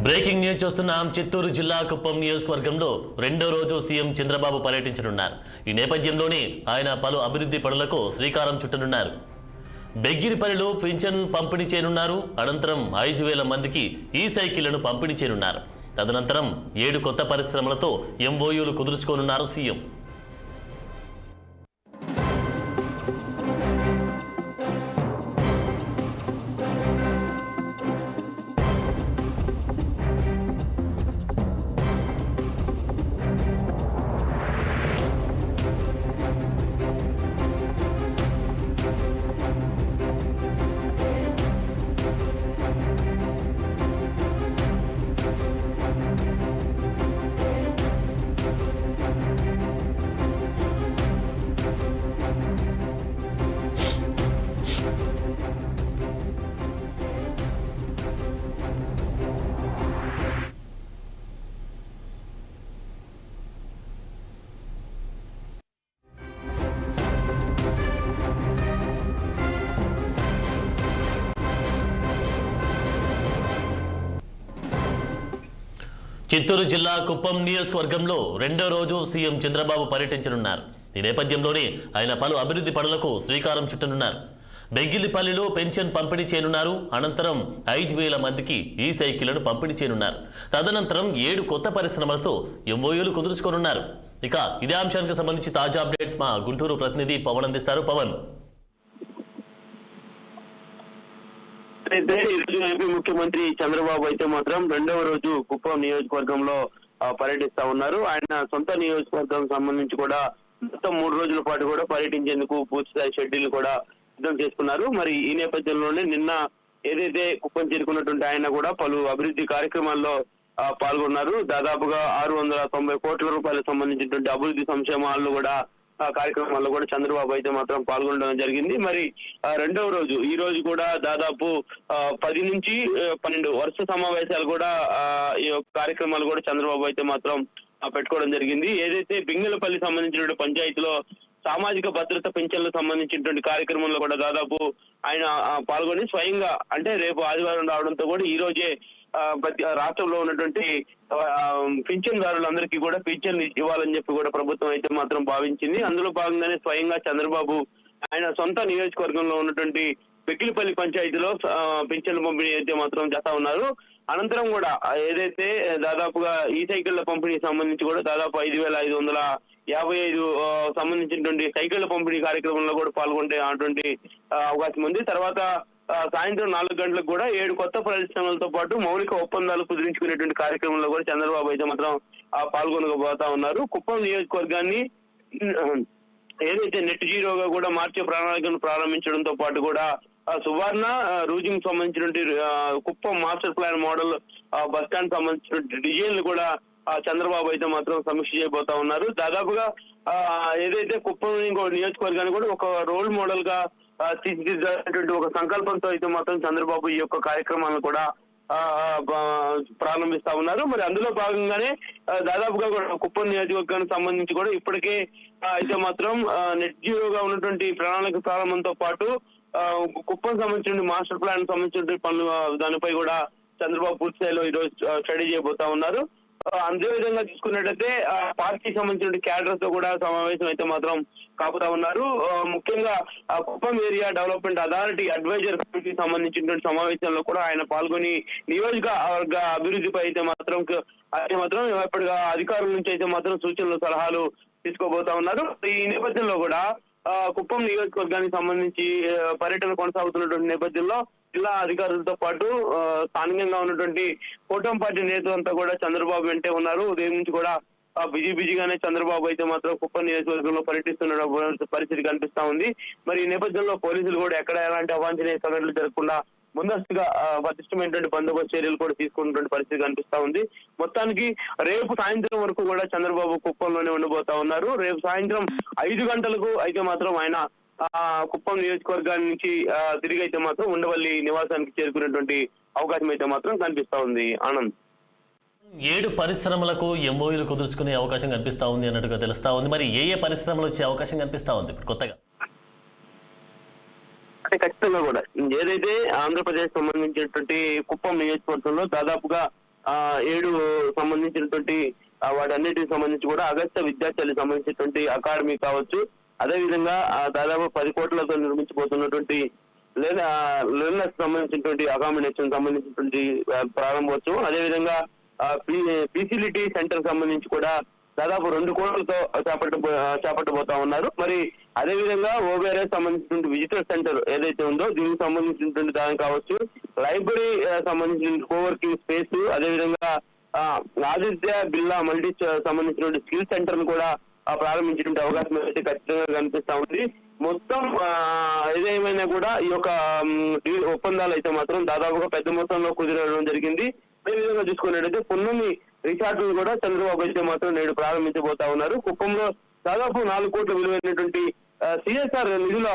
Breaking news చూస్తున్నాం. చిత్తూరు జిల్లా కుప్పం నియోజకవర్గంలో రెండో రోజు సీఎం చంద్రబాబు పర్యటించనున్నారు. ఈ నేపథ్యంలోనే ఆయన పలు అభివృద్ధి పనులకు శ్రీకారం చుట్టనున్నారు. బెగ్గిరిపల్లిలో పింఛన్ పంపిణీ చేయనున్నారు. అనంతరం 5,000 మందికి ఈ సైకిళ్లను పంపిణీ చేయనున్నారు. తదనంతరం 7 కొత్త పరిశ్రమలతో ఎంఓయూలు కుదుర్చుకోనున్నారు సీఎం. చిత్తూరు జిల్లా కుప్పం నియోజకవర్గంలో రెండో రోజు సీఎం చంద్రబాబు పర్యటించనున్నారు. ఈ నేపథ్యంలోనే ఆయన పలు అభివృద్ధి పనులకు శ్రీకారం చుట్టనున్నారు. బెగ్గిలిపల్లిలో పెన్షన్ పంపిణీ చేయనున్నారు. అనంతరం 5,000 మందికి ఈ సైకిళ్లను పంపిణీ చేయనున్నారు. తదనంతరం 7 కొత్త పరిశ్రమలతో ఎంఓయూలు కుదుర్చుకోనున్నారు. ఇక ఇదే అంశానికి సంబంధించి తాజా అప్డేట్స్ మా గుంటూరు ప్రతినిధి పవన్ అందిస్తారు. పవన్, అయితే ఈరోజు ఏపీ ముఖ్యమంత్రి చంద్రబాబు అయితే మాత్రం రెండవ రోజు కుప్పం నియోజకవర్గంలో పర్యటిస్తా ఉన్నారు. ఆయన సొంత నియోజకవర్గం సంబంధించి కూడా మొత్తం 3 రోజుల పాటు కూడా పర్యటించేందుకు పూర్తిస్థాయి షెడ్యూల్ కూడా సిద్ధం చేసుకున్నారు. మరి ఈ నేపథ్యంలోనే నిన్న ఏదైతే కుప్పం చేరుకున్నటువంటి ఆయన కూడా పలు అభివృద్ధి కార్యక్రమాల్లో పాల్గొన్నారు. దాదాపుగా 690 కోట్ల రూపాయలకు సంబంధించినటువంటి అభివృద్ధి సంక్షేమాలను కూడా కార్యక్రమాల్లో కూడా చంద్రబాబు అయితే మాత్రం పాల్గొనడం జరిగింది. మరి రెండవ రోజు ఈ రోజు కూడా దాదాపు 10 నుంచి 12 వరుస సమావేశాలు కూడా ఈ కార్యక్రమాలు కూడా చంద్రబాబు అయితే మాత్రం పెట్టుకోవడం జరిగింది. ఏదైతే బింగలపల్లి సంబంధించినటువంటి పంచాయతీలో సామాజిక భద్రత పెన్షన్లకు సంబంధించినటువంటి కార్యక్రమంలో కూడా దాదాపు ఆయన పాల్గొని స్వయంగా అంటే రేపు ఆదివారం రావడంతో కూడా ఈ రోజే ప్రతి రాష్ట్రంలో ఉన్నటువంటి పింఛన్దారులందరికీ కూడా పింఛన్ ఇవ్వాలని చెప్పి కూడా ప్రభుత్వం అయితే మాత్రం భావించింది. అందులో భాగంగానే స్వయంగా చంద్రబాబు ఆయన సొంత నియోజకవర్గంలో ఉన్నటువంటి బెగ్గిలిపల్లి పంచాయతీలో పింఛన్ల పంపిణీ అయితే మాత్రం చేస్తా ఉన్నారు. అనంతరం కూడా ఏదైతే దాదాపుగా ఈ సైకిళ్ల పంపిణీ సంబంధించి కూడా దాదాపు 5,555 సంబంధించినటువంటి సైకిళ్ల పంపిణీ కార్యక్రమంలో కూడా పాల్గొంటే అటువంటి అవకాశం ఉంది. తర్వాత సాయంత్రం 4 గంటలకు కూడా 7 కొత్త పరిశ్రమలతో పాటు మౌలిక ఒప్పందాలు కుదిరించుకునేటువంటి కార్యక్రమంలో కూడా చంద్రబాబు అయితే మాత్రం పాల్గొనకపోతా ఉన్నారు. కుప్పం నియోజకవర్గాన్ని ఏదైతే నెట్ జీరోగా కూడా మార్చే ప్రణాళికను ప్రారంభించడంతో పాటు కూడా సువర్ణ రూజింగ్ సంబంధించినటువంటి Kuppam master plan model bus stand సంబంధించినటువంటి డిజైన్లు కూడా చంద్రబాబు అయితే మాత్రం సమీక్ష చేయబోతా ఉన్నారు. దాదాపుగా ఏదైతే కుప్పం నియోజకవర్గాన్ని కూడా ఒక రోల్ మోడల్ గా తీర్చిదిద్దేటువంటి ఒక సంకల్పంతో అయితే మాత్రం చంద్రబాబు ఈ యొక్క కార్యక్రమాలను కూడా ప్రారంభిస్తా ఉన్నారు. మరి అందులో భాగంగానే దాదాపుగా కుప్పం నియోజకవర్గానికి సంబంధించి కూడా ఇప్పటికే అయితే మాత్రం నెట్ జీరోగా ఉన్నటువంటి ప్రణాళిక ప్రారంభంతో పాటు కుప్పం సంబంధించిన మాస్టర్ ప్లాన్ సంబంధించిన పనులు దానిపై కూడా చంద్రబాబు పూర్తి స్థాయిలో ఈరోజు స్టడీ చేయబోతా ఉన్నారు. అదే విధంగా చూసుకున్నట్టయితే పార్టీకి సంబంధించిన క్యాడర్ తో కూడా సమావేశం అయితే మాత్రం కాపుతా ఉన్నారు. ముఖ్యంగా Kuppam area development authority adviser కమిటీకి సంబంధించినటువంటి సమావేశంలో కూడా ఆయన పాల్గొని నియోజకవర్గ అభివృద్ధిపై అయితే మాత్రం ఎప్పటిగా అధికారుల నుంచి అయితే మాత్రం సూచనలు సలహాలు తీసుకోబోతా ఉన్నారు. ఈ నేపథ్యంలో కూడా కుప్పం నియోజకవర్గానికి సంబంధించి పర్యటన కొనసాగుతున్నటువంటి నేపథ్యంలో జిల్లా అధికారులతో పాటు స్థానికంగా ఉన్నటువంటి కూటమి పార్టీ నేతలంతా కూడా చంద్రబాబు వెంటే ఉన్నారు. ఉదయం నుంచి కూడా బిజీగానే చంద్రబాబు అయితే మాత్రం కుప్పం నియోజకవర్గంలో పర్యటిస్తున్న పరిస్థితి కనిపిస్తా ఉంది. మరి ఈ నేపథ్యంలో పోలీసులు కూడా ఎక్కడ ఎలాంటి అవాంఛనీయ సంఘటనలు జరగకుండా ముందస్తుగా పటిష్టమైనటువంటి బందోబస్తు చర్యలు కూడా తీసుకున్నటువంటి పరిస్థితి కనిపిస్తా ఉంది. మొత్తానికి రేపు సాయంత్రం వరకు కూడా చంద్రబాబు కుప్పంలోనే ఉండబోతా ఉన్నారు. రేపు సాయంత్రం 5 గంటలకు అయితే మాత్రం ఆయన కుప్పం నియోజకవర్గాన్ని నుంచి తిరిగి అయితే మాత్రం ఉండవల్లి నివాసానికి చేరుకునేటువంటి అవకాశం అయితే మాత్రం కనిపిస్తా ఉంది. ఆనంద్, 7 పరిశ్రమలకు ఎంఓయూలు కుదుర్చుకునే అవకాశం కనిపిస్తా ఉంది అన్నట్టుగా తెలుస్తా ఉంది. మరి ఏ పరిశ్రమలు వచ్చే అవకాశం కనిపిస్తా ఉంది కొత్తగా? అంటే ఖచ్చితంగా కూడా ఏదైతే ఆంధ్రప్రదేశ్ సంబంధించినటువంటి కుప్పం నియోజకవర్గంలో దాదాపుగా 7 సంబంధించినటువంటి వాటన్నిటికి సంబంధించి కూడా అగస్త్య విద్యాశాలకు సంబంధించినటువంటి అకాడమీ కావచ్చు, అదేవిధంగా దాదాపు 10 కోట్లతో నిర్మించబోతున్నటువంటి లెర్నర్స్ సంబంధించినటువంటి అకామిడేషన్ సంబంధించినటువంటి ప్రారంభోత్సవం, అదేవిధంగా ఫెసిలిటీ సెంటర్ సంబంధించి కూడా దాదాపు 2 కోట్లతో చేపట్టబోతా ఉన్నారు. మరి అదేవిధంగా ఓబేఆర్ఎస్ సంబంధించినటువంటి విజిటర్ సెంటర్ ఏదైతే ఉందో దీనికి సంబంధించినటువంటి దాని కావచ్చు, లైబ్రరీ సంబంధించిన కోవర్కింగ్ స్పేస్, అదేవిధంగా ఆదిత్య బిర్లా మల్టీ సంబంధించినటువంటి స్కిల్ సెంటర్ ను కూడా ప్రారంభించినటువంటి అవకాశం అయితే ఖచ్చితంగా కనిపిస్తా ఉంది. మొత్తం ఏదేమైనా కూడా ఈ యొక్క ఒప్పందాలు అయితే మాత్రం దాదాపుగా పెద్ద మొత్తంలో కుదిరడం జరిగింది. అదే విధంగా చూసుకున్నట్టయితే పున్నమి రిసార్ట్లను కూడా చంద్రబాబు అయితే మాత్రం నేడు ప్రారంభించబోతా ఉన్నారు. కుప్పంలో దాదాపు 4 కోట్ల విలువైనటువంటి సిఎస్ఆర్ నిధుల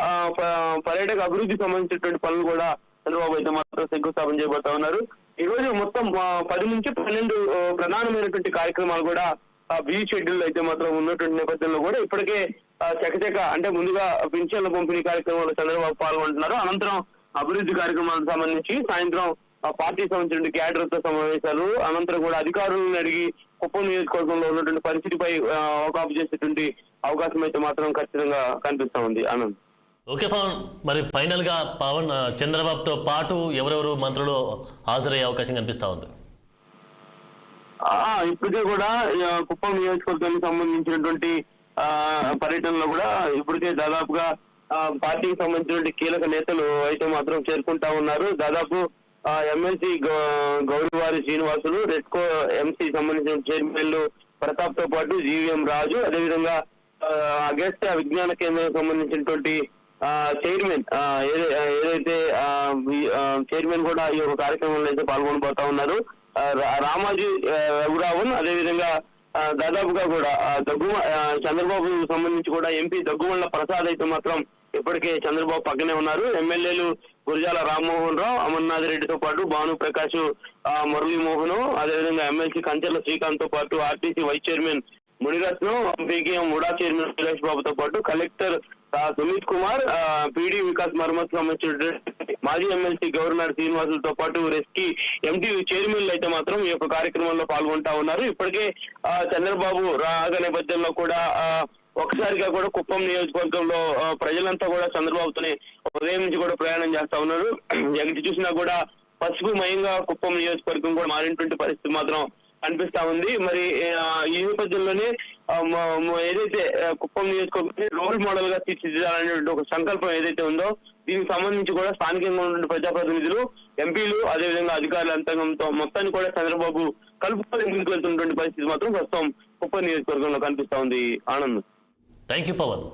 పర్యాటక అభివృద్ధికి సంబంధించినటువంటి పనులు కూడా చంద్రబాబు అయితే మాత్రం శంకుస్థాపన చేయబోతా ఉన్నారు. ఈ రోజు మొత్తం 10 నుంచి 12 ప్రధానమైనటువంటి కార్యక్రమాలు కూడా బిజీ షెడ్యూల్ అయితే మాత్రం ఉన్నటువంటి నేపథ్యంలో కూడా ఇప్పటికే చకచక అంటే ముందుగా పింఛన్ల పంపిణీ కార్యక్రమంలో చంద్రబాబు పాల్గొంటున్నారు. అనంతరం అభివృద్ధి కార్యక్రమాలకు సంబంధించి సాయంత్రం పార్టీ సంబంధించిన క్యాడర్ తో సమావేశాలు, అనంతరం కూడా అధికారులను అడిగి కుప్పం నియోజకవర్గంలో ఉన్నటువంటి పరిస్థితిపై అవగాహన చేసేటువంటి అవకాశం అయితే మాత్రం ఖచ్చితంగా కనిపిస్తా ఉంది. ఆనంద్. ఓకే పవన్, మరి ఫైనల్ గా పవన్ చంద్రబాబుతో పాటు ఎవరెవరు మంత్రులు హాజరయ్యే అవకాశం కనిపిస్తా ఉంది? ఇప్పటికే కూడా కుప్పం నియోజకవర్గానికి సంబంధించినటువంటి పర్యటనలో కూడా ఇప్పటికే దాదాపుగా పార్టీకి సంబంధించినటువంటి కీలక నేతలు అయితే మాత్రం చేరుకుంటా ఉన్నారు. దాదాపు ఎమ్మెల్సీ గౌరివారి శ్రీనివాసులు, రెడ్కో ఎంసీ సంబంధించిన చైర్మన్లు ప్రతాప్ తో పాటు జీవీఎం రాజు, అదేవిధంగా అగస్త్య విజ్ఞాన కేంద్రానికి సంబంధించినటువంటి చైర్మన్ ఏదైతే చైర్మన్ కూడా ఈ యొక్క కార్యక్రమంలో అయితే పాల్గొనబోతా ఉన్నారు. రామాజీ రఘురావన్, అదేవిధంగా దాదాపుగా కూడా చంద్రబాబు సంబంధించి కూడా ఎంపీ దగ్గుమల్ల ప్రసాద్ అయితే మాత్రం ఇప్పటికే చంద్రబాబు పక్కనే ఉన్నారు. ఎమ్మెల్యేలు గురజాల రామ్మోహన్ రావు, అమర్నాథ్ రెడ్డితో పాటు భాను ప్రకాష్, మురళీమోహన్, అదేవిధంగా ఎమ్మెల్సీ కంచెల శ్రీకాంత్ తో పాటు RTC vice chairman Muniratnam, PKM UDA chairman Suresh బాబుతో పాటు కలెక్టర్ సుమిత్ కుమార్, పీడీ వికాస్ మరమ్మతు సంబంధించిన మాజీ ఎమ్మెల్సీ గవర్నర్ శ్రీనివాసులతో పాటు రెస్కీ ఎంటీ చైర్మన్లు అయితే మాత్రం ఈ యొక్క కార్యక్రమంలో పాల్గొంటా ఉన్నారు. ఇప్పటికే చంద్రబాబు రాగ నేపథ్యంలో కూడా ఒకసారిగా కూడా కుప్పం నియోజకవర్గంలో ప్రజలంతా కూడా చంద్రబాబుతోనే ఉదయం నుంచి కూడా ప్రయాణం చేస్తా ఉన్నారు. ఎగటి చూసినా కూడా పసుపు మయంగా కుప్పం నియోజకవర్గం కూడా మారినటువంటి పరిస్థితి మాత్రం కనిపిస్తా ఉంది. మరి ఈ నేపథ్యంలోనే ఏదైతే కుప్పం నియోజకవర్గం రోల్ మోడల్ గా తీర్చిదిద్దాలనేటువంటి ఒక సంకల్పం ఏదైతే ఉందో దీనికి సంబంధించి కూడా స్థానికంగా ఉన్నటువంటి ప్రజాప్రతినిధులు, ఎంపీలు, అదేవిధంగా అధికారుల యంత్రాంగంతో మొత్తాన్ని కూడా చంద్రబాబు కలుపుకొని ముందుకు వెళ్తున్నటువంటి పరిస్థితి మాత్రం ప్రస్తుతం కుప్పం నియోజకవర్గంలో కనిపిస్తా ఉంది. ఆనంద్. Thank you Pawan.